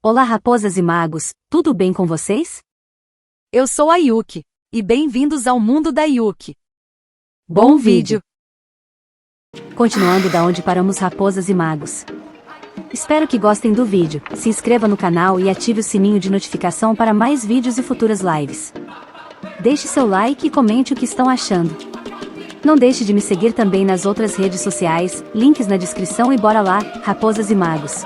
Olá raposas e magos, tudo bem com vocês? Eu sou a Yuki, e bem-vindos ao mundo da Yuki. Bom vídeo! Continuando da onde paramos raposas e magos. Espero que gostem do vídeo, se inscreva no canal e ative o sininho de notificação para mais vídeos e futuras lives. Deixe seu like e comente o que estão achando. Não deixe de me seguir também nas outras redes sociais, links na descrição e bora lá, raposas e magos.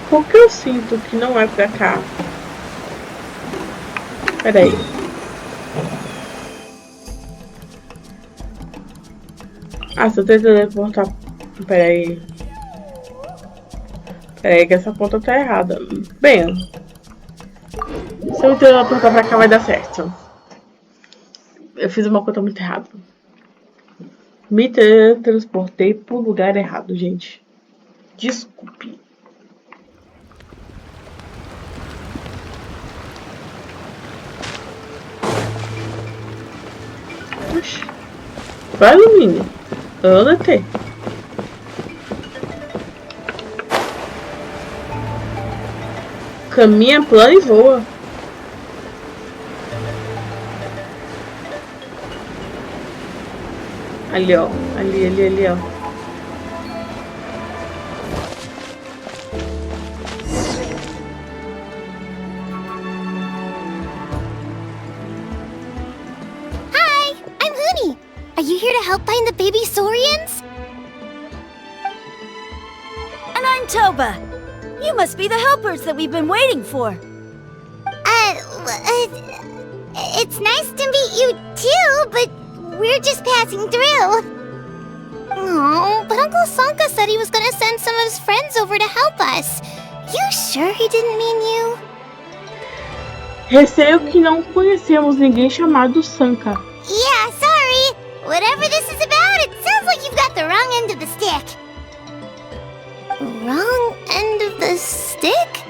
Por que eu sinto que não é pra cá? Peraí. Ah, se eu tentar teleportar... Peraí. Peraí que essa ponta tá errada. Bem, se eu teleportar pra cá vai dar certo. Eu fiz uma conta muito errada. Me transportei pro lugar errado, gente. Desculpe. Vai, Lumine. Anda-te. Caminha, plana e voa. Ali, ó. Ali, ó. Are you here to help find the baby saurians? And I'm Toba. You must be the helpers that we've been waiting for. It's nice to meet you too, but we're just passing through. Oh, but Uncle Sanka said he was gonna send some of his friends over to help us. You sure he didn't mean you? Receio que não conhecemos ninguém chamado Sanka. Yeah, sorry. Whatever this is about, it sounds like you've got the wrong end of the stick. Wrong end of the stick?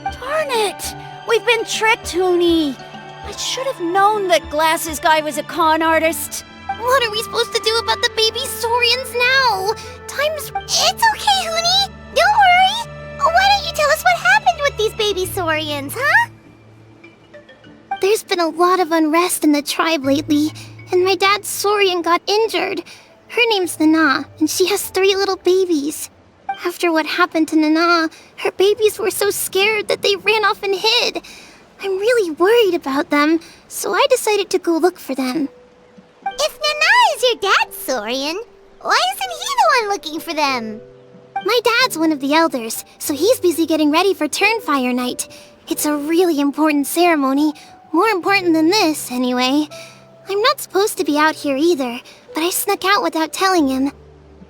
Darn it! We've been tricked, Hoonie. I should have known that Glasses Guy was a con artist. What are we supposed to do about the baby saurians now? It's okay, Hoonie. Don't worry. Why don't you tell us what happened with these baby saurians, huh? There's been a lot of unrest in the tribe lately. And my dad's saurian got injured. Her name's Nana, and she has 3 little babies. After what happened to Nana, her babies were so scared that they ran off and hid. I'm really worried about them, so I decided to go look for them. If Nana is your dad's saurian, why isn't he the one looking for them? My dad's one of the elders, so he's busy getting ready for Turnfire Night. It's a really important ceremony, more important than this, anyway. I'm not supposed to be out here either, but I snuck out without telling him.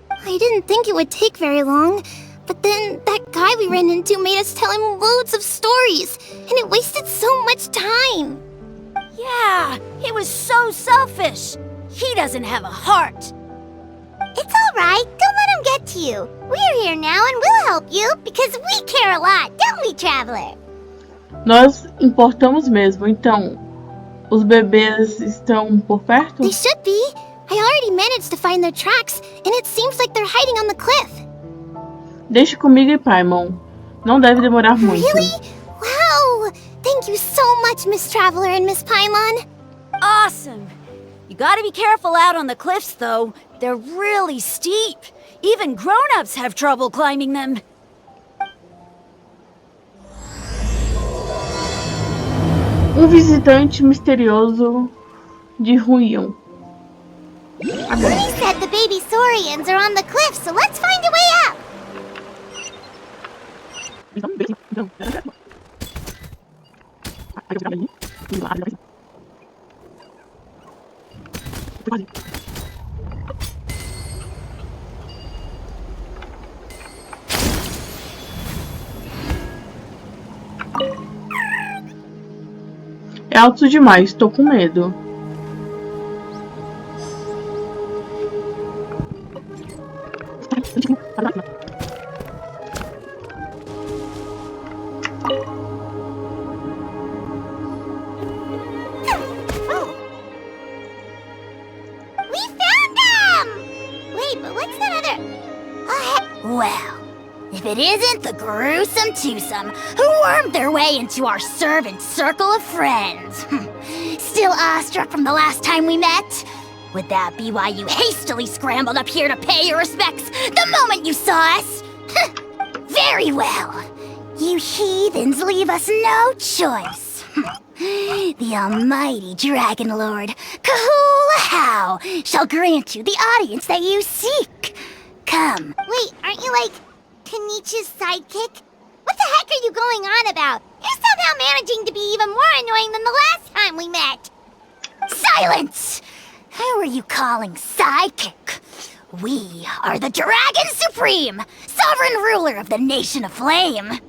I didn't think it would take very long, but then that guy we ran into made us tell him loads of stories, and it wasted so much time. Yeah, he was so selfish. He doesn't have a heart. It's all right. Don't let him get to you. We're here now and we'll help you, because we care a lot, don't we, Traveler? Nós importamos mesmo, então... Os bebês estão por perto? They should be. I already managed to find their tracks, and it seems like they're hiding on the cliff. Deixe comigo e Paimon. Não deve demorar muito. Really? Wow! Thank you so much, Miss Traveler and Miss Paimon. Awesome. You gotta be careful out on the cliffs, though. They're really steep. Even grown-ups have trouble climbing them. Visitante misterioso de Ruion. He said the baby saurians are on the cliff, so let's find a way up. É alto demais, tô com medo. if it isn't the gruesome twosome who wormed their way into our servant circle of friends. Still awestruck from the last time we met? Would that be why you hastily scrambled up here to pay your respects the moment you saw us? Very well. You heathens leave us no choice. The almighty Dragon Lord, Kahula shall grant you the audience that you seek. Come. Wait, aren't you like Kenichi's sidekick? What the heck are you going on about? You're somehow managing to be even more annoying than the last time we met. Silence! Who are you calling sidekick? We are the Dragon Supreme, sovereign ruler of the Nation of Flame.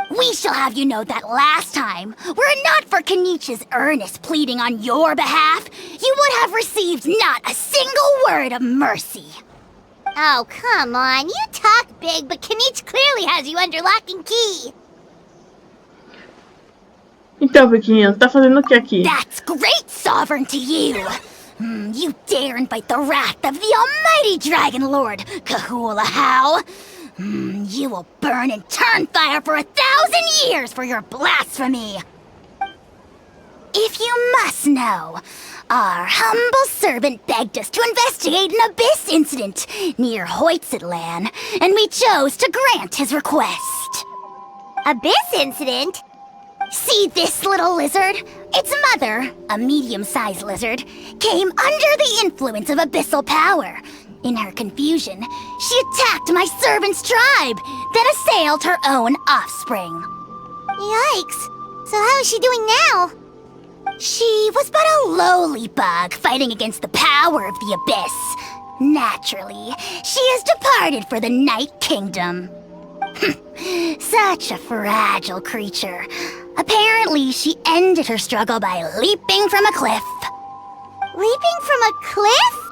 We shall have you know that last time, were it not for Kenichi's earnest pleading on your behalf, you would have received not a single word of mercy. Oh, come on. You talk big, but Kenichi clearly has you under lock and key. Então, pequenininho, tá fazendo o que aqui? That's great, sovereign to you. You dare invite the wrath of the almighty Dragon Lord, Kahula How. You will burn and turn fire for 1,000 years for your blasphemy. If you must know, our humble servant begged us to investigate an abyss incident near Hoytsidlan, and we chose to grant his request. Abyss incident? See this little lizard? Its mother, a medium-sized lizard, came under the influence of abyssal power. In her confusion, she attacked my servant's tribe, then assailed her own offspring. Yikes. So how is she doing now? She was but a lowly bug fighting against the power of the abyss. Naturally, she has departed for the Night Kingdom. Such a fragile creature. Apparently, she ended her struggle by leaping from a cliff. Leaping from a cliff?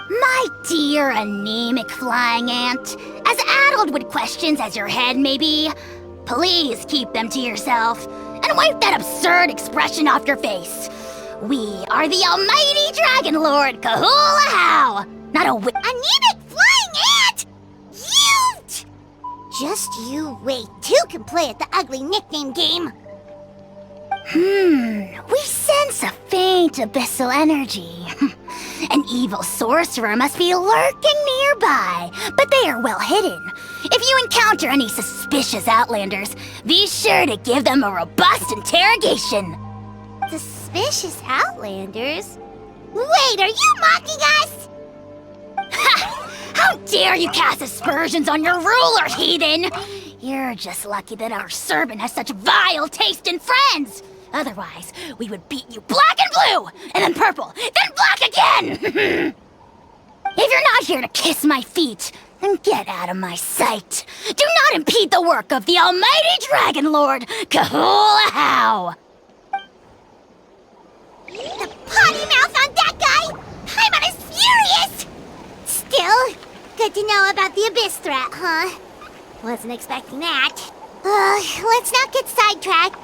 My dear anemic flying ant, as addled with questions as your head may be, please keep them to yourself and wipe that absurd expression off your face. We are the almighty Dragon Lord Kahula How, not a anemic flying ant? You! Just you wait. Two can play at the ugly nickname game. We sense a faint abyssal energy. An evil sorcerer must be lurking nearby, but they are well hidden. If you encounter any suspicious outlanders, be sure to give them a robust interrogation. Suspicious outlanders? Wait, are you mocking us? Ha! How dare you cast aspersions on your ruler, heathen! You're just lucky that our servant has such vile taste in friends! Otherwise, we would beat you black and blue, and then purple, then black again! If you're not here to kiss my feet, then get out of my sight. Do not impede the work of the almighty Dragon Lord, Kahula How! The potty mouth on that guy! Paimon is furious! Still, good to know about the abyss threat, huh? Wasn't expecting that. Let's not get sidetracked.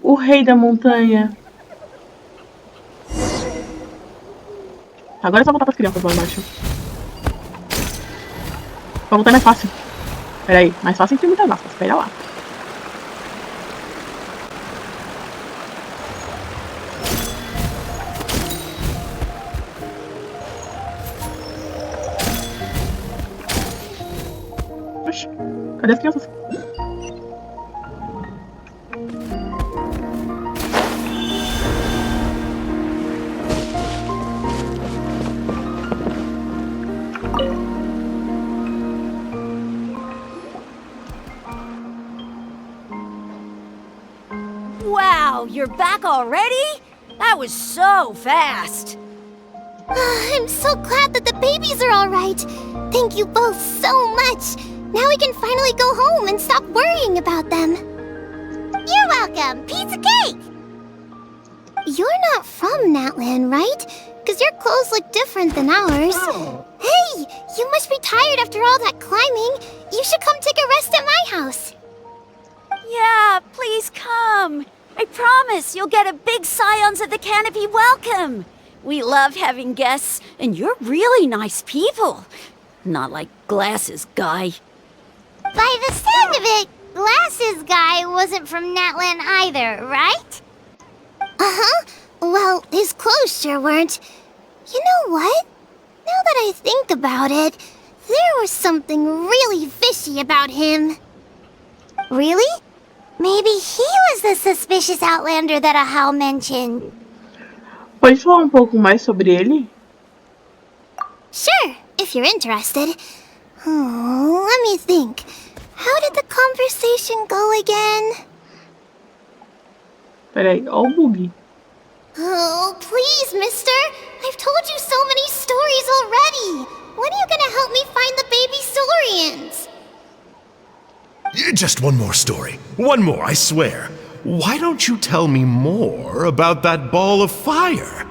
O rei da montanha. Agora é só voltar pras crianças lá embaixo. Pra voltar é mais fácil. Pera aí, mais fácil entre muitas aspas. Pera lá. Oxi, cadê as crianças? Wow, you're back already? That was so fast. I'm so glad that the babies are all right. Thank you both so much. Now we can finally go home and stop worrying about them. You're welcome. Piece of cake. You're not from Natlan, right? Because your clothes look different than ours. Oh. Hey, you must be tired after all that climbing. You should come take a rest at my house. Yeah, please come. I promise you'll get a big Scions of the Canopy welcome. We love having guests, and you're really nice people. Not like Glasses Guy. By the sound of it, Glasses Guy wasn't from Natlan either, right? Uh-huh. Well, his clothes sure weren't. You know what? Now that I think about it, there was something really fishy about him. Really? Maybe he was the suspicious outlander that Ahau mentioned. Pode falar pouco mais sobre ele? Sure, if you're interested. Oh, let me think. How did the conversation go again? Peraí, ó o bug. Oh, please, mister. I've told you so many stories already. When are you gonna help me find the baby saurians? Just one more story. One more, I swear. Why don't you tell me more about that ball of fire?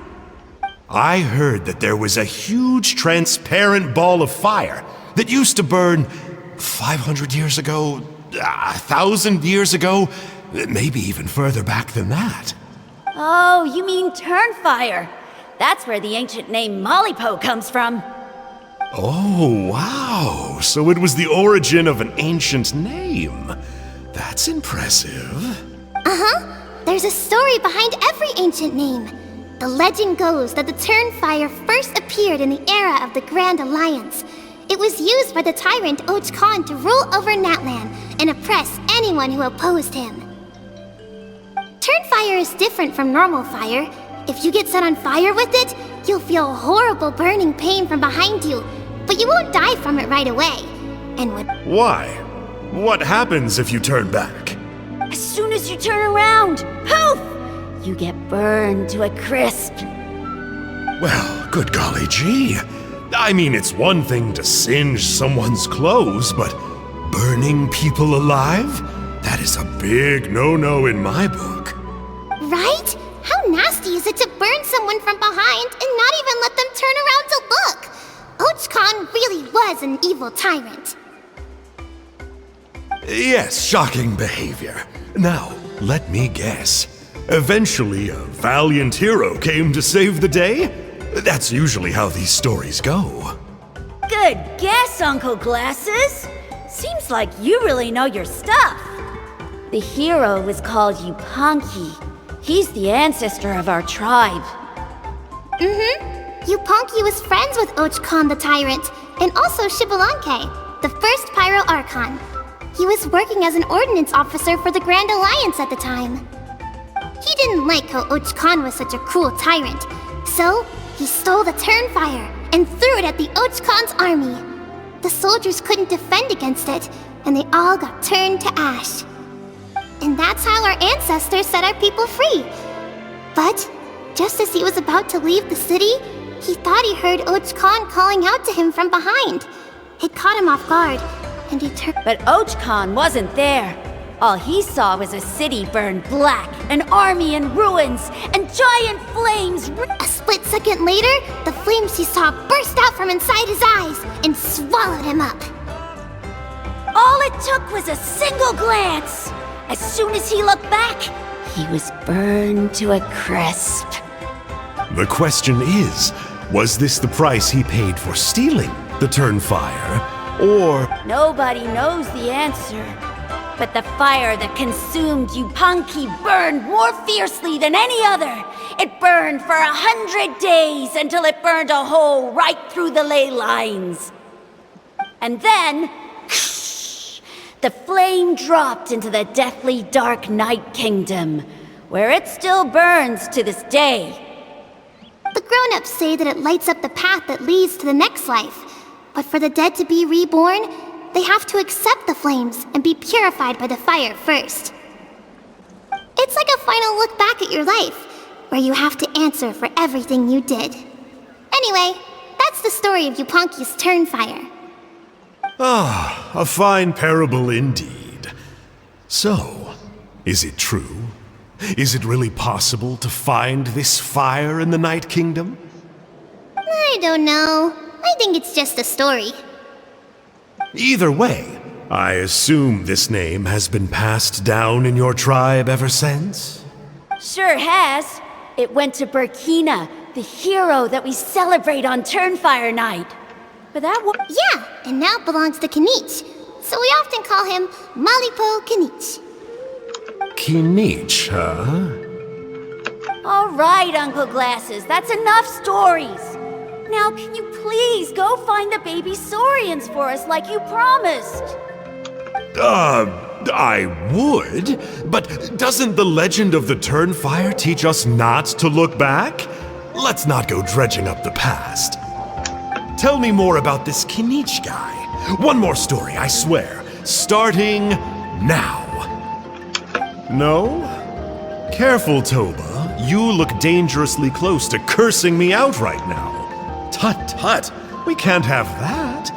I heard that there was a huge transparent ball of fire that used to burn 500 years ago, 1,000 years ago, maybe even further back than that. Oh, you mean Turnfire. That's where the ancient name Mollypo comes from. Oh, wow. So it was the origin of an ancient name. That's impressive. Uh-huh. There's a story behind every ancient name. The legend goes that the Turnfire first appeared in the era of the Grand Alliance. It was used by the tyrant Och Khan to rule over Natlan and oppress anyone who opposed him. Turnfire is different from normal fire. If you get set on fire with it, you'll feel horrible burning pain from behind you, but you won't die from it right away. And when... Why? What happens if you turn back? As soon as you turn around, poof! You get burned to a crisp. Well, good golly gee. I mean, it's one thing to singe someone's clothes, but burning people alive? That is a big no-no in my book. Right? How nasty is it to burn someone from behind and not even let them turn around to look? Och Khan really was an evil tyrant. Yes, shocking behavior. Now, let me guess. Eventually, a valiant hero came to save the day? That's usually how these stories go. Good guess, Uncle Glasses. Seems like you really know your stuff. The hero was called Yupanqui. He's the ancestor of our tribe. Mm-hmm. Yupanqui was friends with Och Khan the Tyrant, and also Shibalanke, the first Pyro Archon. He was working as an ordnance officer for the Grand Alliance at the time. He didn't like how Och Khan was such a cruel tyrant, so he stole the Turnfire and threw it at the Och Khan's army. The soldiers couldn't defend against it, and they all got turned to ash. And that's how our ancestors set our people free. But just as he was about to leave the city, he thought he heard Och Khan calling out to him from behind. It caught him off guard, and he turned... But Och Khan wasn't there. All he saw was a city burned black, an army in ruins, and giant flames. A split second later, the flames he saw burst out from inside his eyes and swallowed him up. All it took was a single glance. As soon as he looked back, he was burned to a crisp. The question is, was this the price he paid for stealing the Turnfire, or... Nobody knows the answer. But the fire that consumed Yupanqui burned more fiercely than any other. It burned for 100 days until it burned a hole right through the ley lines. And then, the flame dropped into the deathly dark Night Kingdom, where it still burns to this day. The grown-ups say that it lights up the path that leads to the next life. But for the dead to be reborn, they have to accept the flames and be purified by the fire first. It's like a final look back at your life, where you have to answer for everything you did. Anyway, that's the story of Yupanqui's Turnfire. Ah, a fine parable indeed. So, is it true? Is it really possible to find this fire in the Night Kingdom? I don't know. I think it's just a story. Either way, I assume this name has been passed down in your tribe ever since? Sure has. It went to Burkina, the hero that we celebrate on Turnfire Night. But that was... Yeah, and now it belongs to Kinich. So we often call him Malipo Kinich. Kinich, huh? All right, Uncle Glasses, that's enough stories. Now, can you please go find the baby saurians for us like you promised? I would, but doesn't the legend of the Turnfire teach us not to look back? Let's not go dredging up the past. Tell me more about this Kinich guy. One more story, I swear. Starting now. No? Careful, Toba. You look dangerously close to cursing me out right now. Tut tut, we can't have that.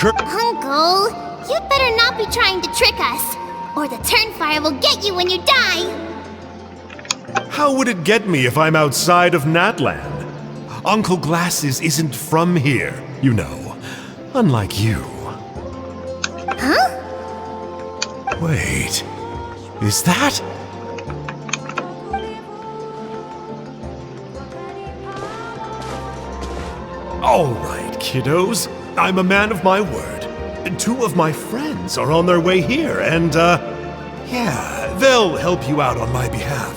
Uncle, you'd better not be trying to trick us, or the Turnfire will get you when you die. How would it get me if I'm outside of Natlan? Uncle Glasses isn't from here, you know. Unlike you. Huh? Wait, is that... All right, kiddos. I'm a man of my word. 2 of my friends are on their way here, and, yeah, they'll help you out on my behalf.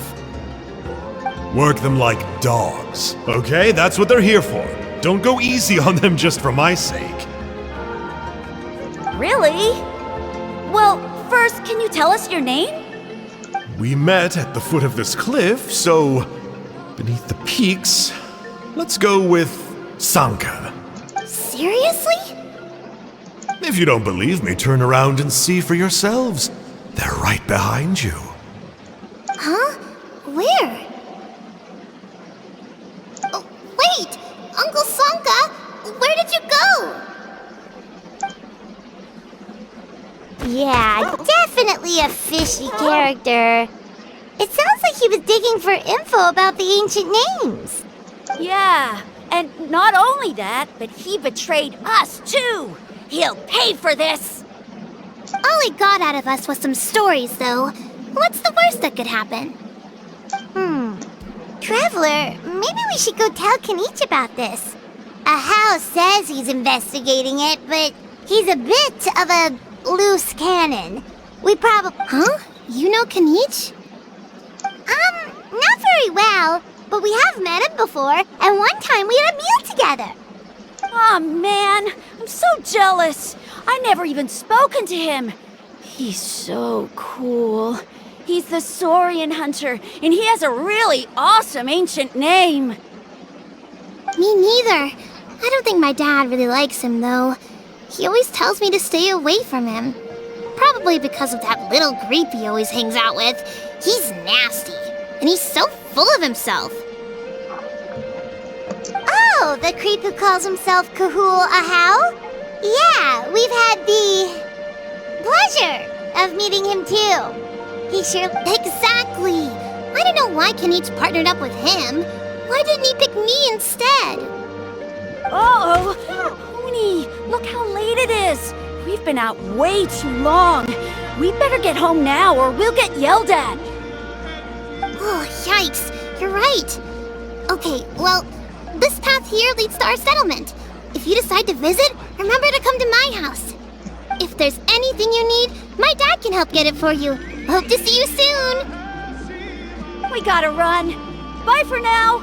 Work them like dogs, okay? That's what they're here for. Don't go easy on them just for my sake. Really? Well, first, can you tell us your name? We met at the foot of this cliff, so beneath the peaks, let's go with Sanka. Seriously? If you don't believe me, turn around and see for yourselves. They're right behind you. Huh? Where? Oh, wait! Uncle Sanka! Where did you go? Yeah, definitely a fishy character. It sounds like he was digging for info about the ancient names. Yeah, and not only that, but he betrayed us too. He'll pay for this. All he got out of us was some stories, though. What's the worst that could happen? Traveler, maybe we should go tell Kinich about this. Ahau says he's investigating it, but he's a bit of a loose cannon. We probably... Huh? You know Kinich? Not very well, but we have met him before, and one time we had a meal together. Aw, man, I'm so jealous. I never even spoken to him. He's so cool. He's the Saurian hunter, and he has a really awesome ancient name. Me neither. I don't think my dad really likes him, though. He always tells me to stay away from him. Probably because of that little creep he always hangs out with. He's nasty, and he's so full of himself. Oh, the creep who calls himself Kahul Ahau? Yeah, we've had the pleasure of meeting him too. He sure... Exactly! I don't know why Kinich partnered up with him. Why didn't he pick me instead? Uh-oh! Honey, look how late it is. We've been out way too long. We better get home now or we'll get yelled at. Oh, yikes. You're right. Okay, well, this path here leads to our settlement. If you decide to visit, remember to come to my house. If there's anything you need, my dad can help get it for you. Hope to see you soon. We gotta run. Bye for now.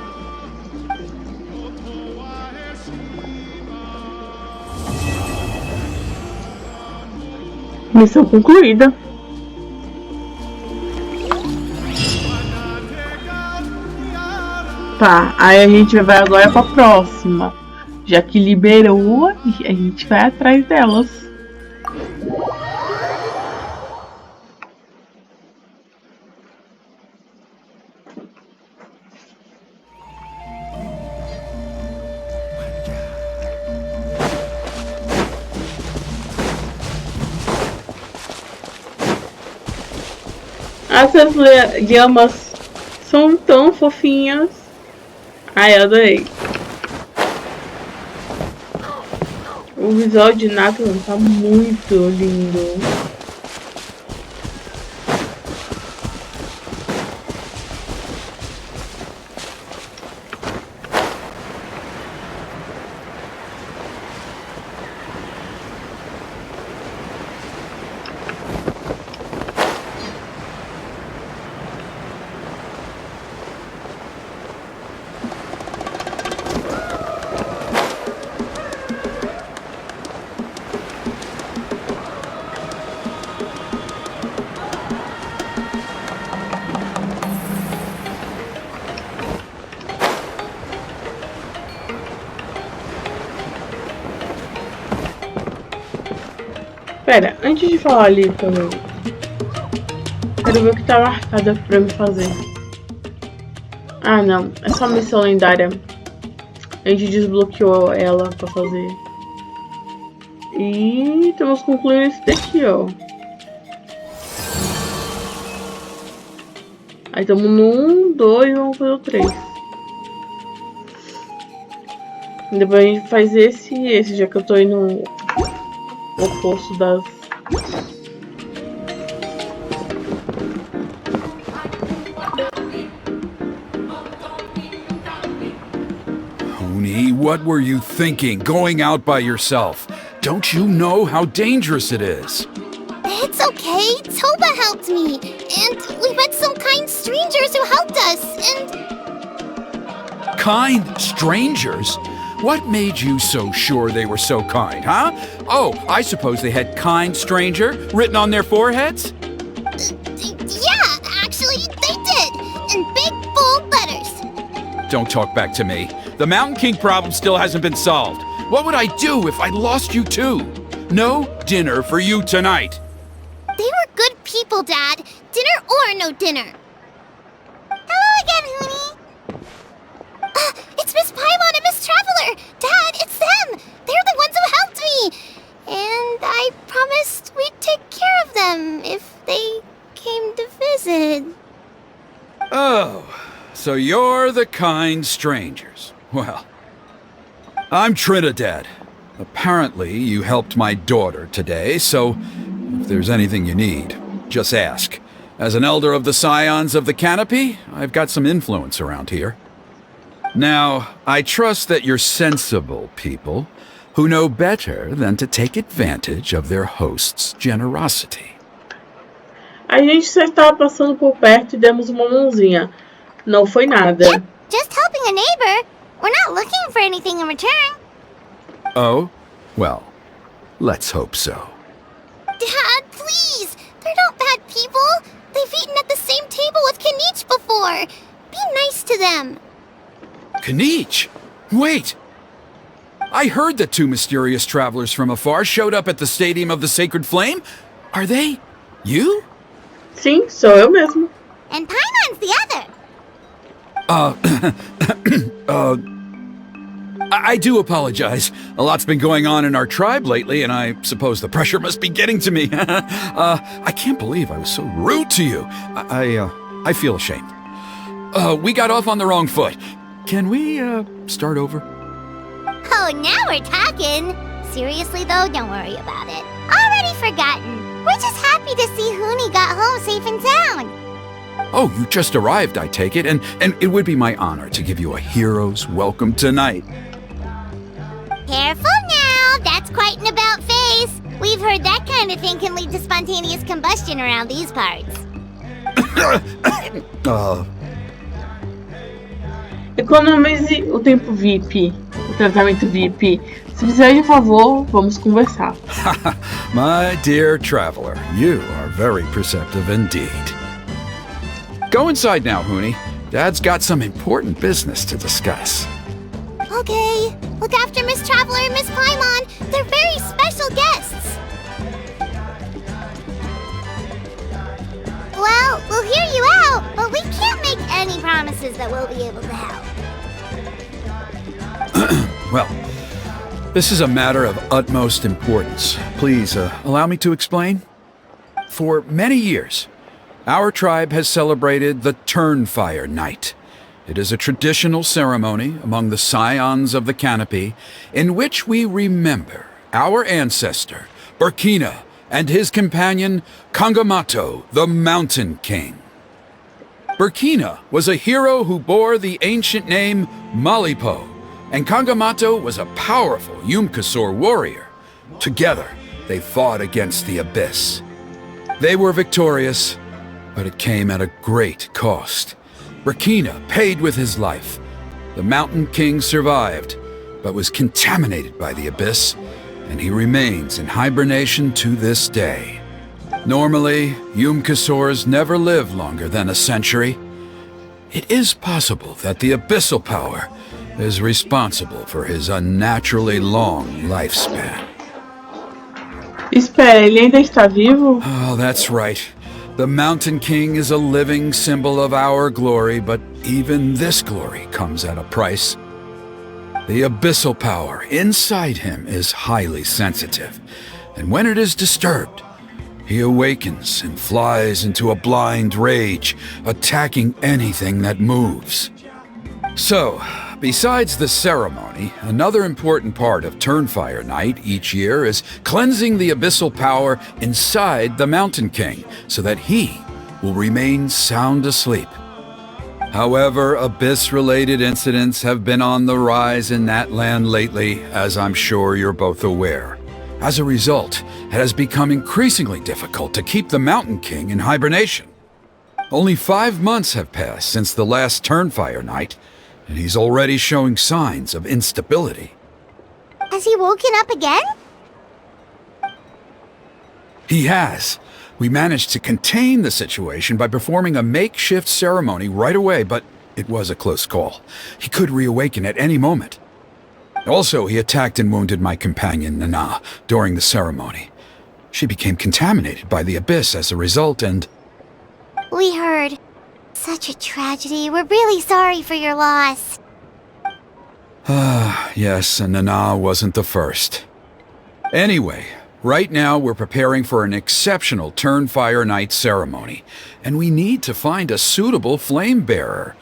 Missão concluída. Tá, aí a gente vai agora pra próxima. Já que liberou, a gente vai atrás delas. Essas lhamas são tão fofinhas. Ai, eu adorei. O visual de Natlan tá muito lindo. Pera, antes de falar ali quero ver o que tá marcado pra me fazer. Ah, não. É só missão lendária. A gente desbloqueou ela pra fazer. E temos que concluir esse daqui, ó. Aí estamos no 1, 2 e vamos fazer o 3. Depois a gente faz esse e esse, já que eu tô indo no oposto das... Huni, what were you thinking, going out by yourself? Don't you know how dangerous it is? It's okay. Toba helped me. And we met some kind strangers who helped us. And... Kind strangers? What made you so sure they were so kind, huh? Oh, I suppose they had kind stranger written on their foreheads? Yeah, actually, they did. In big, bold letters. Don't talk back to me. The Mountain King problem still hasn't been solved. What would I do if I lost you too? No dinner for you tonight. They were good people, Dad. Dinner or no dinner. Hello again, Huni. It's Miss Paimon and Miss Traveler. Dad, it's them. They're the ones who helped me. And I promised we'd take care of them if they came to visit. Oh, so you're the kind strangers. Well, I'm Trinidad. Apparently, you helped my daughter today, so if there's anything you need, just ask. As an elder of the Scions of the Canopy, I've got some influence around here. Now, I trust that you're sensible people who know better than to take advantage of their host's generosity. A gente só estava passando por perto e demos uma mãozinha. Não foi nada. Just helping a neighbor. We're not looking for anything in return. Oh? Well, let's hope so. Dad, please! They're not bad people! They've eaten at the same table with Kanich before! Be nice to them! Kanich! Wait! I heard that two mysterious travelers from afar showed up at the Stadium of the Sacred Flame. Are they you? Sim, sou eu mesmo. And Paimon's the other! I do apologize. A lot's been going on in our tribe lately, and I suppose the pressure must be getting to me. I can't believe I was so rude to you. I feel ashamed. We got off on the wrong foot. Can we, start over? Oh, now we're talking! Seriously though, don't worry about it. Already forgotten. We're just happy to see Huni got home safe and sound. Oh, you just arrived, I take it, and it would be my honor to give you a hero's welcome tonight. Careful now, that's quite an about face. We've heard that kind of thing can lead to spontaneous combustion around these parts. Economize o tempo VIP, o tratamento VIP. Se precisar de favor, vamos conversar. My dear traveler, you are very perceptive indeed. Go inside now, Huni. Dad's got some important business to discuss. Okay, look after Miss Traveler and Miss Paimon. They're very special guests. Well, we'll hear you out, but we can't make any promises that we'll be able to help. Well, this is a matter of utmost importance. Please, allow me to explain. For many years, our tribe has celebrated the Turnfire Night. It is a traditional ceremony among the Scions of the Canopy in which we remember our ancestor, Burkina, and his companion, Kangamato, the Mountain King. Burkina was a hero who bore the ancient name Malipo, and Kangamato was a powerful Yumkasor warrior. Together, they fought against the Abyss. They were victorious, but it came at a great cost. Burkina paid with his life. The Mountain King survived, but was contaminated by the Abyss, and he remains in hibernation to this day. Normally, Yumkasors never live longer than a century. It is possible that the Abyssal Power is responsible for his unnaturally long lifespan. Espera, ele ainda está vivo? Oh, that's right. The Mountain King is a living symbol of our glory, but even this glory comes at a price. The abyssal power inside him is highly sensitive, and when it is disturbed, he awakens and flies into a blind rage, attacking anything that moves. So, besides the ceremony, another important part of Turnfire Night each year is cleansing the abyssal power inside the Mountain King so that he will remain sound asleep. However, abyss-related incidents have been on the rise in Natlan lately, as I'm sure you're both aware. As a result, it has become increasingly difficult to keep the Mountain King in hibernation. Only 5 months have passed since the last Turnfire Night, and he's already showing signs of instability. Has he woken up again? He has. We managed to contain the situation by performing a makeshift ceremony right away, but it was a close call. He could reawaken at any moment. Also, he attacked and wounded my companion, Nana, during the ceremony. She became contaminated by the abyss as a result, and... We heard. Such a tragedy. We're really sorry for your loss. Yes, and Nana wasn't the first. Anyway, right now we're preparing for an exceptional Turnfire Night ceremony, and we need to find a suitable flame bearer.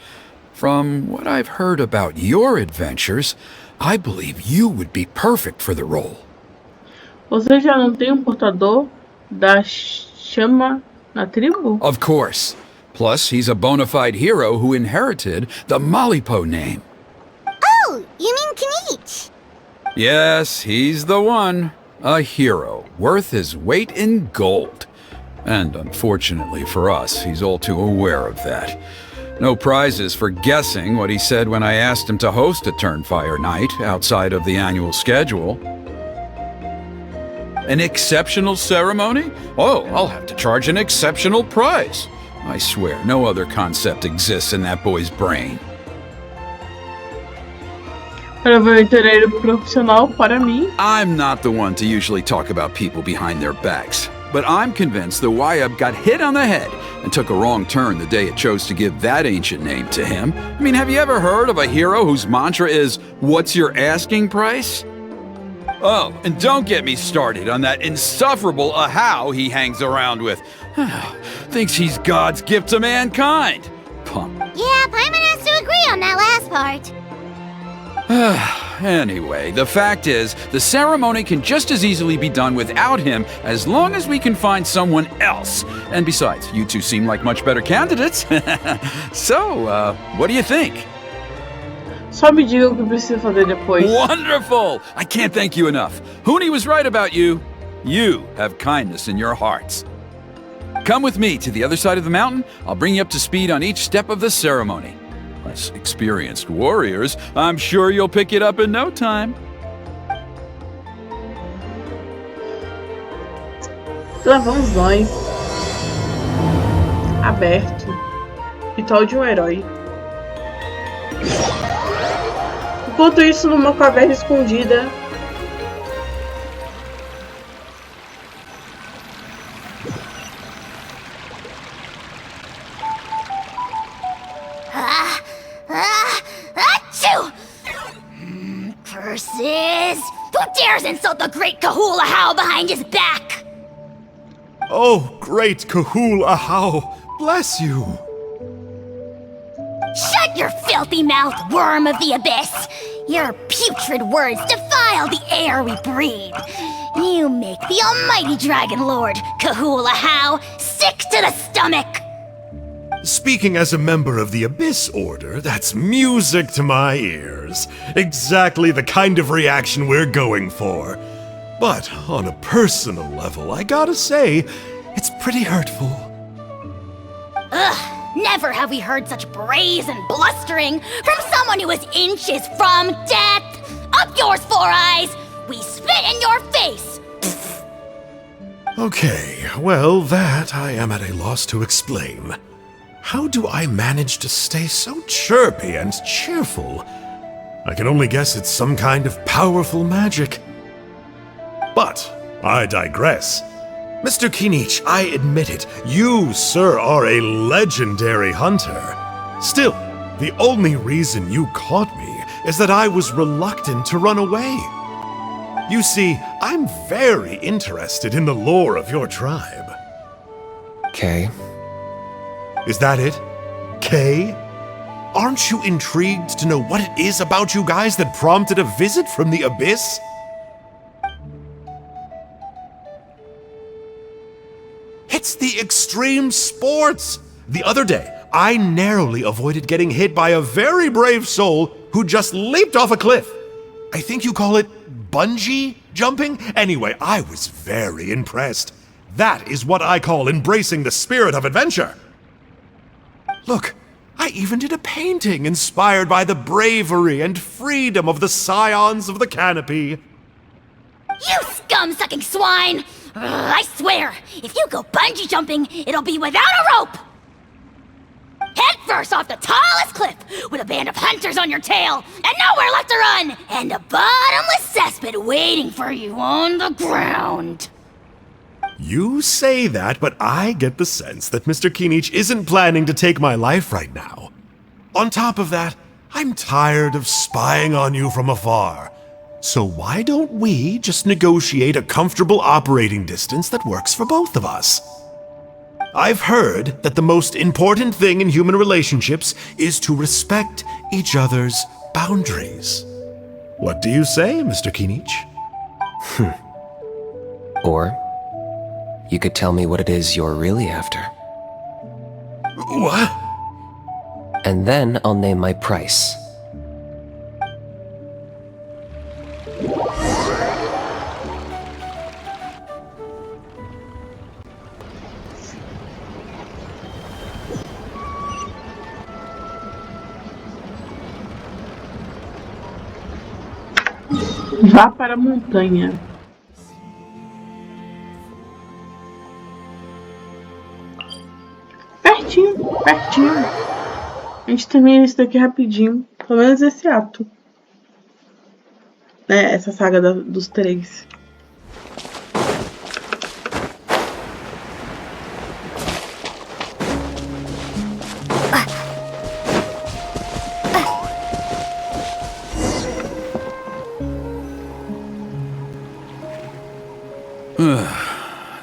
From what I've heard about your adventures, I believe you would be perfect for the role. Você já não tem portador da chama na tribo? Of course. Plus, he's a bona fide hero who inherited the Malipo name. Oh, you mean Kanich? Yes, he's the one. A hero, worth his weight in gold. And unfortunately for us, he's all too aware of that. No prizes for guessing what he said when I asked him to host a Turnfire Night outside of the annual schedule. An exceptional ceremony? Oh, I'll have to charge an exceptional price. I swear, no other concept exists in that boy's brain. Para o aventureiro profissional, para mim. I'm not the one to usually talk about people behind their backs, but I'm convinced the Wyab got hit on the head and took a wrong turn the day it chose to give that ancient name to him. I mean, have you ever heard of a hero whose mantra is, "What's your asking price?" Oh, and don't get me started on that insufferable Ahau he hangs around with. Thinks he's God's gift to mankind. Punk. Yeah, Paimon has to agree on that last part. Anyway, the fact is, the ceremony can just as easily be done without him as long as we can find someone else. And besides, you two seem like much better candidates. So, what do you think? Só me diga o que preciso fazer depois. Wonderful! I can't thank you enough. Huni was right about you. You have kindness in your hearts. Come with me to the other side of the mountain. I'll bring you up to speed on each step of the ceremony. Less experienced warriors, I'm sure you'll pick it up in no time. Lá vamos nós. Aberto. Ritual de um herói. Enquanto isso, numa caverna escondida. Achoo! Curses! Who dares insult the great Kahul Ahau behind his back? Oh, great Kahul Ahau, bless you. Shut your filthy mouth, worm of the abyss! Your putrid words defile the air we breathe. You make the almighty Dragon Lord, Kahul Ahau, sick to the stomach! Speaking as a member of the Abyss Order, that's music to my ears. Exactly the kind of reaction we're going for. But on a personal level, I gotta say, it's pretty hurtful. Ugh! Never have we heard such brazen blustering from someone who is inches from death! Up yours, Four Eyes! We spit in your face! Okay, well, that I am at a loss to explain. How do I manage to stay so chirpy and cheerful? I can only guess it's some kind of powerful magic. But I digress. Mr. Kinich, I admit it, you, sir, are a legendary hunter. Still, the only reason you caught me is that I was reluctant to run away. You see, I'm very interested in the lore of your tribe. Okay. Is that it? Kay? Aren't you intrigued to know what it is about you guys that prompted a visit from the abyss? It's the extreme sports! The other day, I narrowly avoided getting hit by a very brave soul who just leaped off a cliff. I think you call it bungee jumping? Anyway, I was very impressed. That is what I call embracing the spirit of adventure. Look, I even did a painting inspired by the bravery and freedom of the scions of the canopy. You scum-sucking swine! I swear, if you go bungee jumping, it'll be without a rope! Head first off the tallest cliff, with a band of hunters on your tail, and nowhere left to run, and a bottomless cesspit waiting for you on the ground. You say that, but I get the sense that Mr. Kinich isn't planning to take my life right now. On top of that, I'm tired of spying on you from afar. So why don't we just negotiate a comfortable operating distance that works for both of us? I've heard that the most important thing in human relationships is to respect each other's boundaries. What do you say, Mr. Kinich? Or you could tell me what it is you're really after. What? And then I'll name my price. Vá para a montanha. Pertinho, pertinho. A gente termina isso daqui rapidinho. Pelo menos esse ato. É, essa saga dos 3.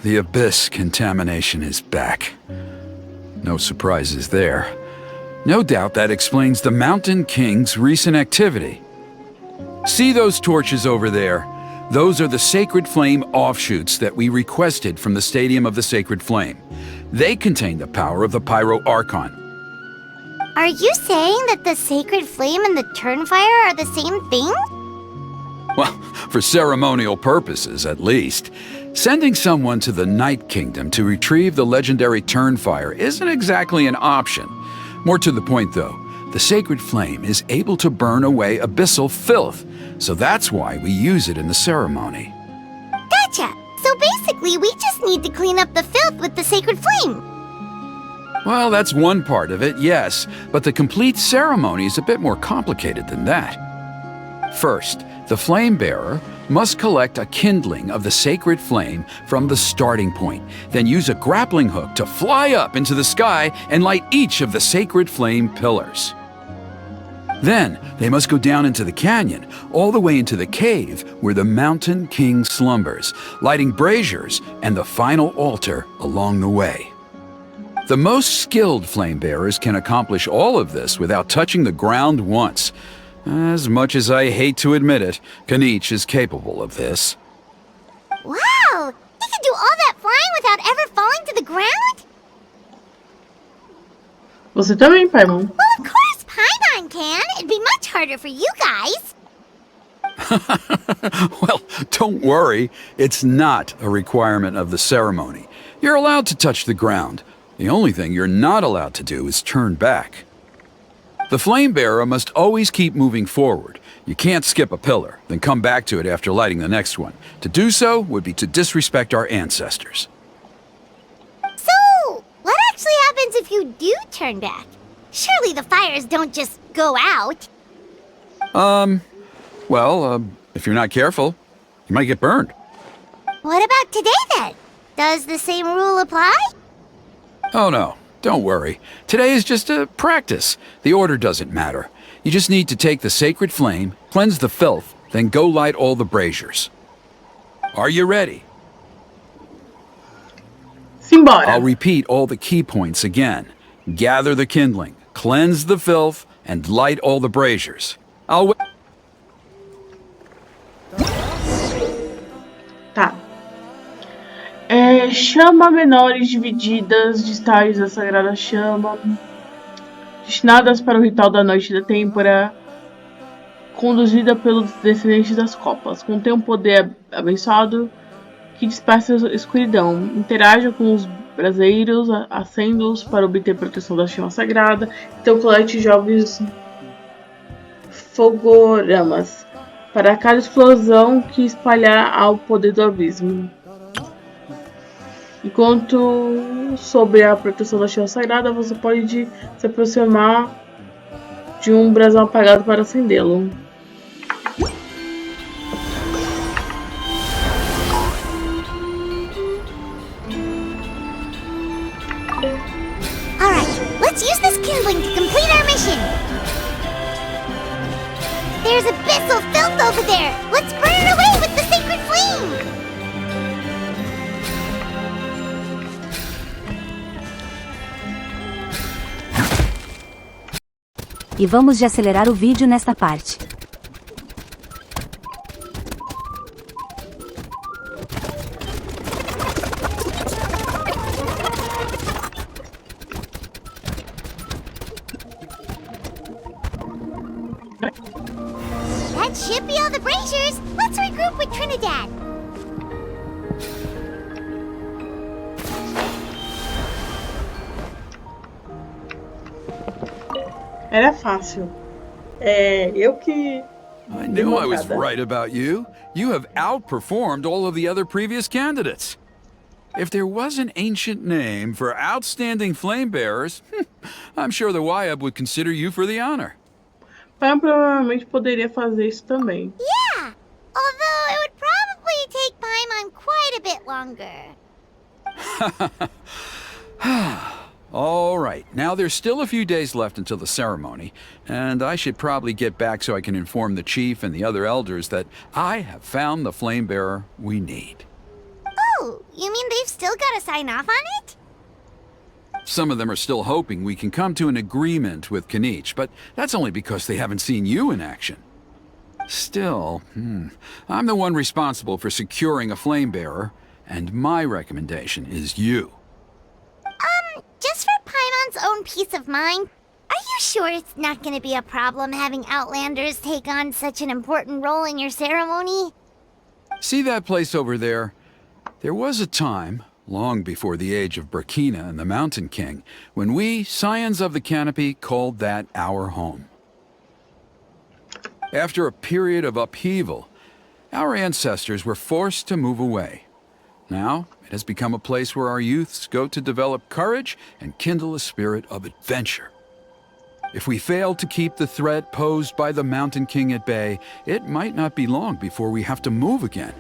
The abyss contamination is back. No surprises there. No doubt that explains the Mountain King's recent activity. See those torches over there? Those are the Sacred Flame offshoots that we requested from the Stadium of the Sacred Flame. They contain the power of the Pyro Archon. Are you saying that the Sacred Flame and the Turnfire are the same thing? Well, for ceremonial purposes, at least. Sending someone to the Night Kingdom to retrieve the legendary Turnfire isn't exactly an option. More to the point, though, the Sacred Flame is able to burn away abyssal filth, so that's why we use it in the ceremony. Gotcha! So basically, we just need to clean up the filth with the Sacred Flame. Well, that's one part of it, yes, but the complete ceremony is a bit more complicated than that. First, the flame bearer must collect a kindling of the sacred flame from the starting point, then use a grappling hook to fly up into the sky and light each of the sacred flame pillars. Then, they must go down into the canyon, all the way into the cave where the Mountain King slumbers, lighting braziers and the final altar along the way. The most skilled flame bearers can accomplish all of this without touching the ground once. As much as I hate to admit it, Kinich is capable of this. Wow! He can do all that flying without ever falling to the ground? Você também, Paimon. Well, of course Paimon can. It'd be much harder for you guys. Well, don't worry. It's not a requirement of the ceremony. You're allowed to touch the ground. The only thing you're not allowed to do is turn back. The flame bearer must always keep moving forward. You can't skip a pillar, then come back to it after lighting the next one. To do so would be to disrespect our ancestors. So, what actually happens if you do turn back? Surely the fires don't just go out. Well, if you're not careful, you might get burned. What about today then? Does the same rule apply? Oh no, don't worry. Today is just a practice. The order doesn't matter. You just need to take the sacred flame, cleanse the filth, then go light all the braziers. Are you ready? Simbora. I'll repeat all the key points again. Gather the kindling, cleanse the filth, and light all the braziers. I'll wait. Tá. Chama menores divididas, distais da sagrada chama, destinadas para o ritual da noite da têmpora, conduzida pelos descendentes das copas. Contém um poder abençoado que dispersa a escuridão. Interaja com os braseiros, acenda-os para obter proteção da chama sagrada. Então colete jovens fogoramas para cada explosão que espalhar ao poder do abismo. Enquanto sobre a proteção da chama sagrada, você pode se aproximar de um brasão apagado para acendê-lo. Alright, let's use this kindling to complete our mission. There's abyssal filth over there. Let's burn it away with the sacred flame. E vamos de acelerar o vídeo nesta parte. That should be all the braziers. Let's regroup with Trinidad. Era fácil. Eu que... I knew I was right about you. You have outperformed all of the other previous candidates. If there was an ancient name for outstanding flame bearers, I'm sure the Wayab would consider you for the honor. Paimon provavelmente poderia fazer isso também. Yeah, although it would probably take Paimon quite a bit longer. All right, now there's still a few days left until the ceremony, and I should probably get back so I can inform the chief and the other elders that I have found the flame bearer we need. Oh, you mean they've still got to sign off on it? Some of them are still hoping we can come to an agreement with Kanich, but that's only because they haven't seen you in action. Still, I'm the one responsible for securing a flame bearer, and my recommendation is you. Just for Paimon's own peace of mind, are you sure it's not going to be a problem having Outlanders take on such an important role in your ceremony? See that place over there? There was a time, long before the age of Burkina and the Mountain King, when we, Scions of the Canopy, called that our home. After a period of upheaval, our ancestors were forced to move away. Now, it has become a place where our youths go to develop courage and kindle a spirit of adventure. If we fail to keep the threat posed by the Mountain King at bay, it might not be long before we have to move again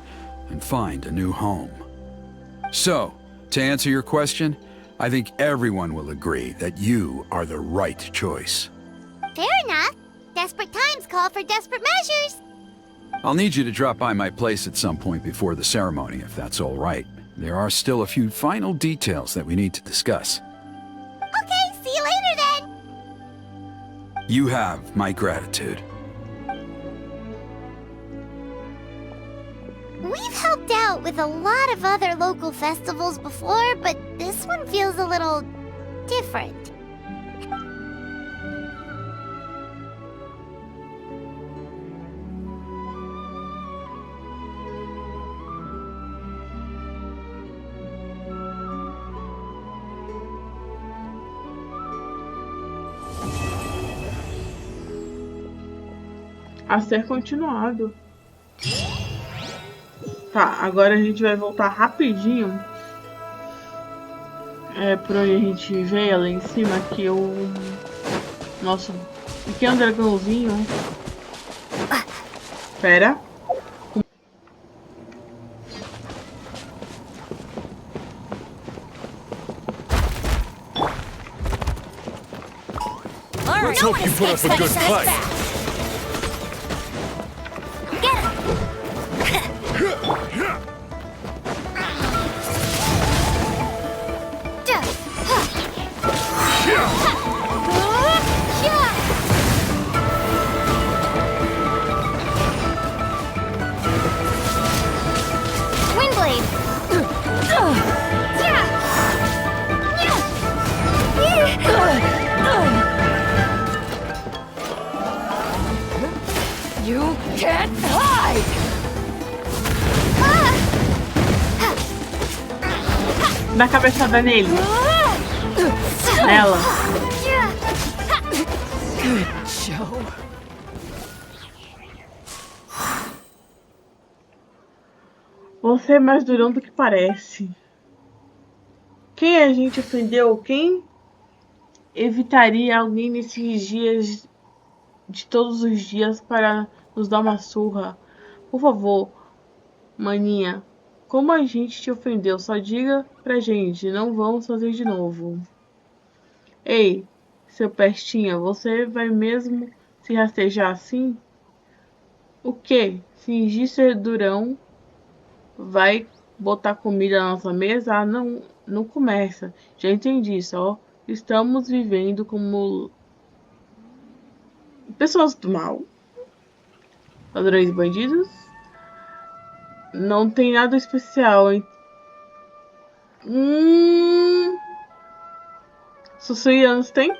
and find a new home. So, to answer your question, I think everyone will agree that you are the right choice. Fair enough. Desperate times call for desperate measures. I'll need you to drop by my place at some point before the ceremony, if that's all right. There are still a few final details that we need to discuss. Okay, see you later then. You have my gratitude. We've helped out with a lot of other local festivals before, but this one feels a little different. A ser continuado. Tá, agora a gente vai voltar rapidinho. Por onde a gente veio lá em cima, aqui o nosso pequeno dragãozinho. Pera. Let's hope you put up a good fight. You can't hide! Dá cabeçada nele. Nela. Good show. Você é mais durão do que parece. Quem a gente ofendeu? Quem evitaria alguém nesses dias de todos os dias para nos dar uma surra? Por favor, maninha, como a gente te ofendeu? Só diga pra gente, não vamos fazer de novo. Ei, seu pestinha, você vai mesmo se rastejar assim? O quê? Fingir ser durão? Vai botar comida na nossa mesa? Ah, não começa. Já entendi, só estamos vivendo como pessoas do mal. Ladrões e bandidos? Não tem nada especial, hein? Sociais tem?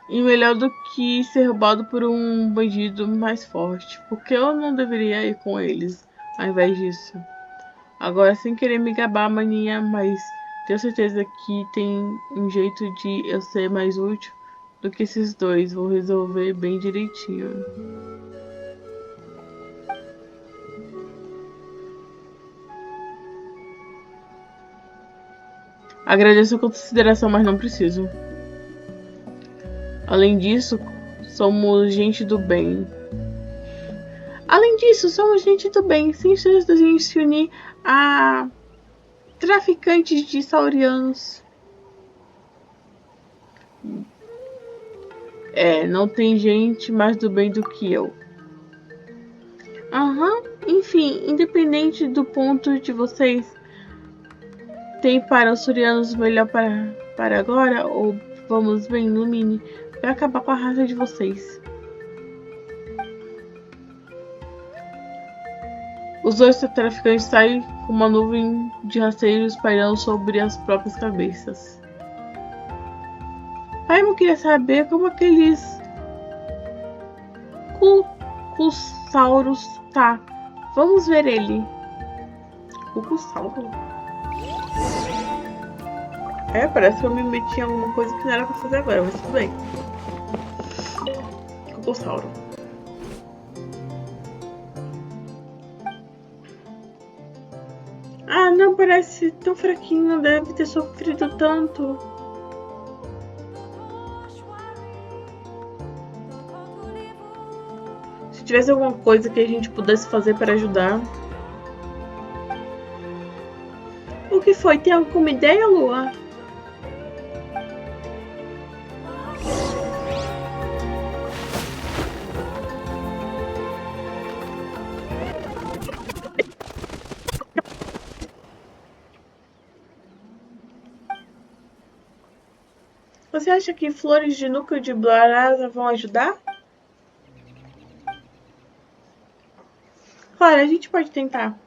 E melhor do que ser roubado por um bandido mais forte. Porque eu não deveria ir com eles, ao invés disso. Agora, sem querer me gabar, maninha, mas tenho certeza que tem um jeito de eu ser mais útil do que esses dois. Vou resolver bem direitinho. Agradeço a consideração, mas não preciso. Além disso, somos gente do bem. Sem chance da gente se unir a traficantes de saurianos. Não tem gente mais do bem do que eu. Enfim, independente do ponto de vocês, tem para os saurianos melhor para agora? Ou vamos bem, Lumine, vai acabar com a raça de vocês. Os dois traficantes saem com uma nuvem de rasteiros pairando sobre as próprias cabeças. Paimon queria saber como aqueles cucussauros tá. Vamos ver ele. Cucussauro? Parece que eu me meti em alguma coisa que não era pra fazer agora, mas tudo bem. Cucussauro. Não, parece tão fraquinho, não deve ter sofrido tanto. Se tivesse alguma coisa que a gente pudesse fazer para ajudar. O que foi? Tem alguma ideia, Lua? Você acha que flores de núcleo de Blaraza vão ajudar? Claro, a gente pode tentar.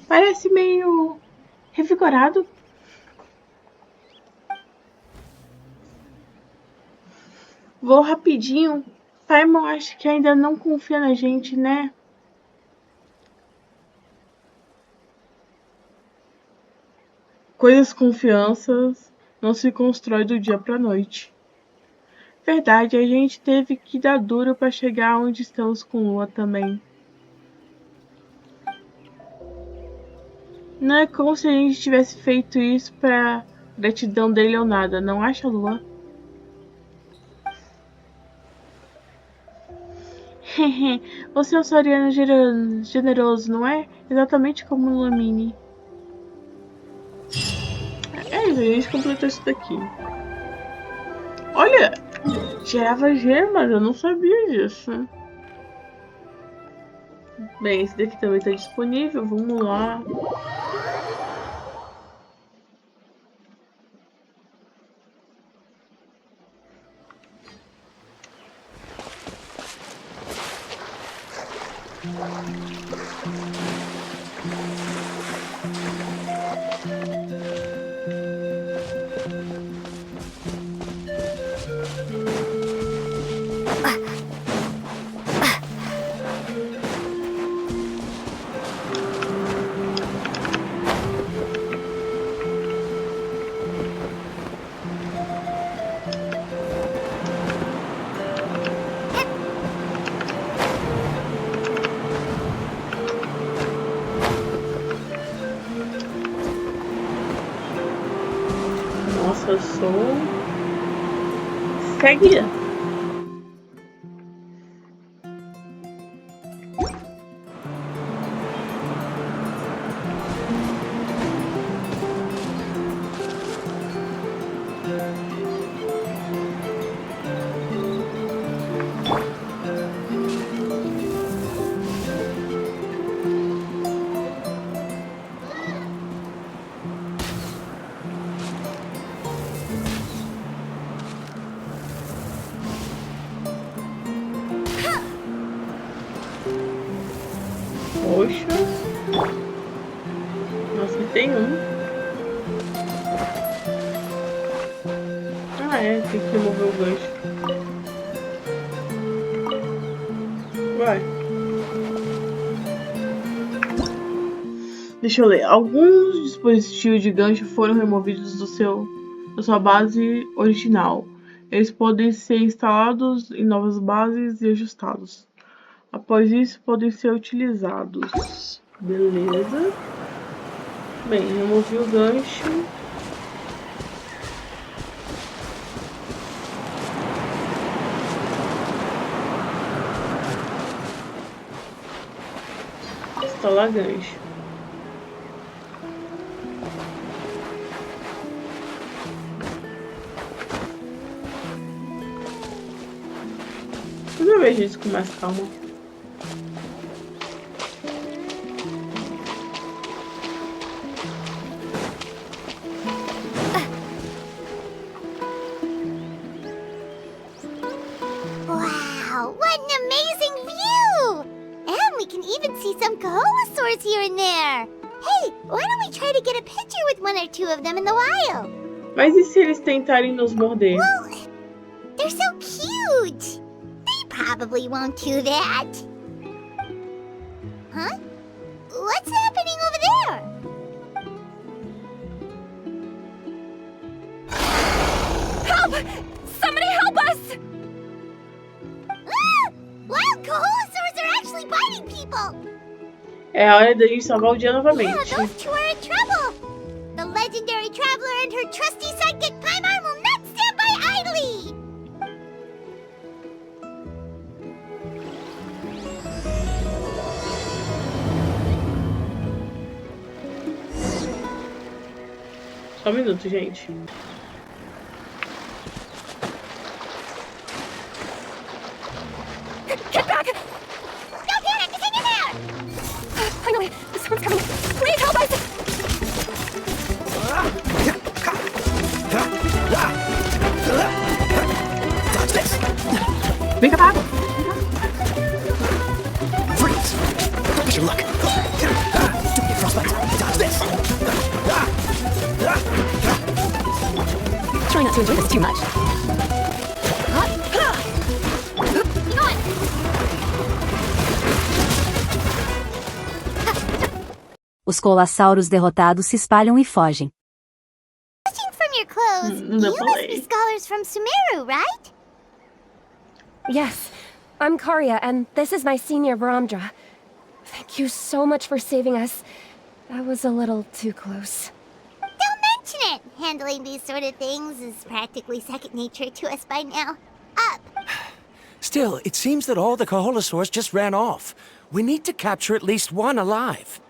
Parece meio revigorado. Vou rapidinho. Paimon acha que ainda não confia na gente, né? Coisas confianças. não se constrói do dia para a noite. Verdade, a gente teve que dar duro para chegar onde estamos com Lua também. Não é como se a gente tivesse feito isso para gratidão dele ou nada, não acha, Lua? Você é um sauriano generoso, não é? Exatamente como o Lumine. É isso, a gente completou isso daqui. Olha, gerava gemas, eu não sabia disso. Bem, esse daqui também está disponível, vamos lá. Nossa, eu sou ceguinha. Poxa. Nossa, tem um. Ah, é. Tem que remover o gancho. Vai. Deixa eu ler. Alguns dispositivos de gancho foram removidos da sua base original. Eles podem ser instalados em novas bases e ajustados. Após isso, podem ser utilizados. Beleza. Bem, removi o gancho. Instalar gancho. Toda vez isso com mais calma. Wow, what an amazing view! And we can even see some koalasaurs here and there. Hey, why don't we try to get a picture with one or two of them in the wild? Mas e se eles tentarem nos morder? Well, they're so cute. They probably won't do that. Huh? What's happening over there? Help! Somebody help us! Ah! Wild koalasaurs are actually biting people! É a hora da gente salvar o dia Yeah, novamente. those two are in trouble! The legendary traveler and her trusty sidekick Paimon will not stand by idly! Só um minuto, gente. Get back! No panic! Hang in there! Finally, the storm's coming. Please help us! Dodge this! Vem cá pra água. Freeze! Don't miss your luck! Don't get frostbite! Dodge this! Try not to enjoy this too much. Keep going! Os colossauros derrotados se espalham e fogem. Judging from your clothes, you must be scholars from Sumeru, right? Yes, I'm Karya, and this is my senior Varamdra. Thank you so much for saving us. That was a little too close. Don't mention it! Handling these sort of things is practically second nature to us by now. Up! Still, it seems that all the Kaholosaurs just ran off. We need to capture at least one alive.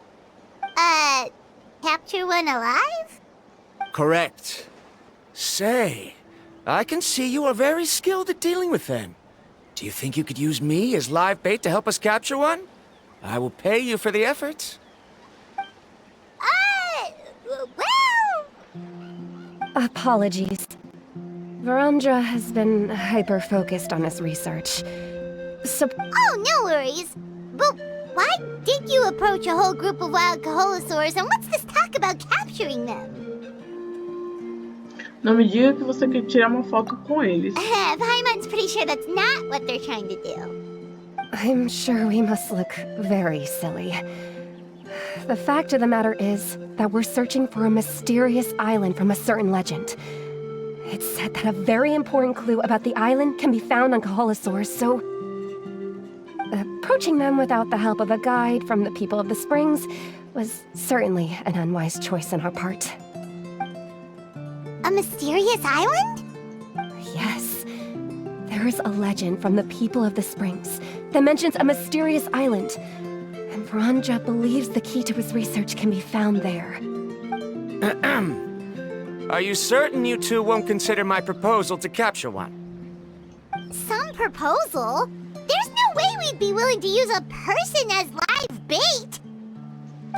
Capture one alive? Correct. Say, I can see you are very skilled at dealing with them. Do you think you could use me as live bait to help us capture one? I will pay you for the effort. Well... Apologies. Varamdra has been hyper-focused on his research. So... Oh, no worries. But why did you approach a whole group of wild Kaholosaurs, and what's this talk about capturing them? Não me diga que você quer tirar uma foto com eles. Paimon's pretty sure that's not what they're trying to do. I'm sure we must look very silly. The fact of the matter is that we're searching for a mysterious island from a certain legend. It's said that a very important clue about the island can be found on Kaholosaurs, so... approaching them without the help of a guide from the people of the Springs was certainly an unwise choice on our part. A mysterious island? Yes. There is a legend from the people of the Springs that mentions a mysterious island, and Varamdra believes the key to his research can be found there. Are you certain you two won't consider my proposal to capture one? Some proposal? There's no way we'd be willing to use a person as live bait!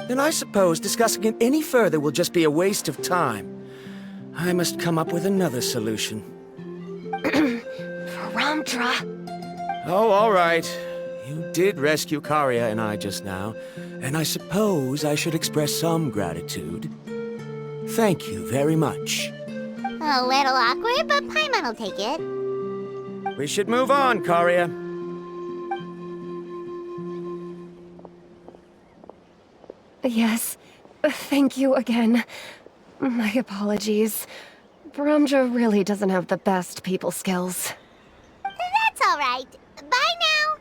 Then I suppose discussing it any further will just be a waste of time. I must come up with another solution. Varamdra! Oh, all right. You did rescue Karya and I just now, and I suppose I should express some gratitude. Thank you very much. A little awkward, but Paimon will take it. We should move on, Karya. Yes, thank you again. My apologies. Varamdra really doesn't have the best people skills. That's all right. Bye now.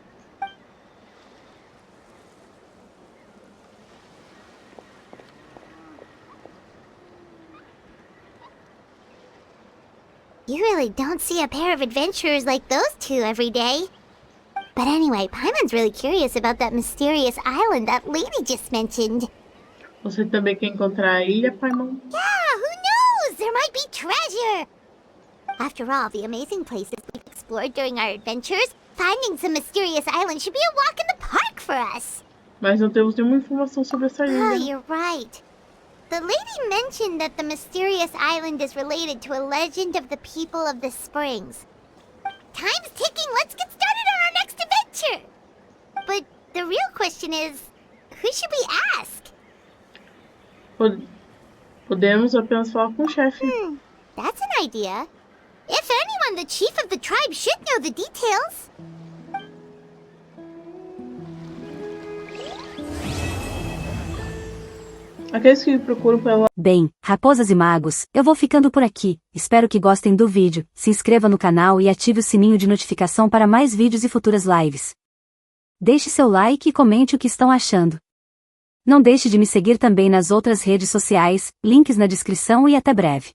You really don't see a pair of adventurers like those two every day. But anyway, Paimon's really curious about that mysterious island that lady just mentioned. Você também quer encontrar a ilha, Paimon? Yeah, who knows? There might be treasure! After all the amazing places we've explored during our adventures, finding some mysterious island should be a walk in the park for us. Mas não temos nenhuma informação sobre essa ilha. Oh, you're right. The lady mentioned that the mysterious island is related to a legend of the people of the Springs. Time's ticking, let's get started on our next adventure! But the real question is, who should we ask? Podemos apenas falar com o chefe. That's an idea. If anyone, the chief of the tribe should know the details. Aqueles que me procuram pela... Bem, raposas e magos, eu vou ficando por aqui. Espero que gostem do vídeo, se inscreva no canal e ative o sininho de notificação para mais vídeos e futuras lives. Deixe seu like e comente o que estão achando. Não deixe de me seguir também nas outras redes sociais, links na descrição e até breve.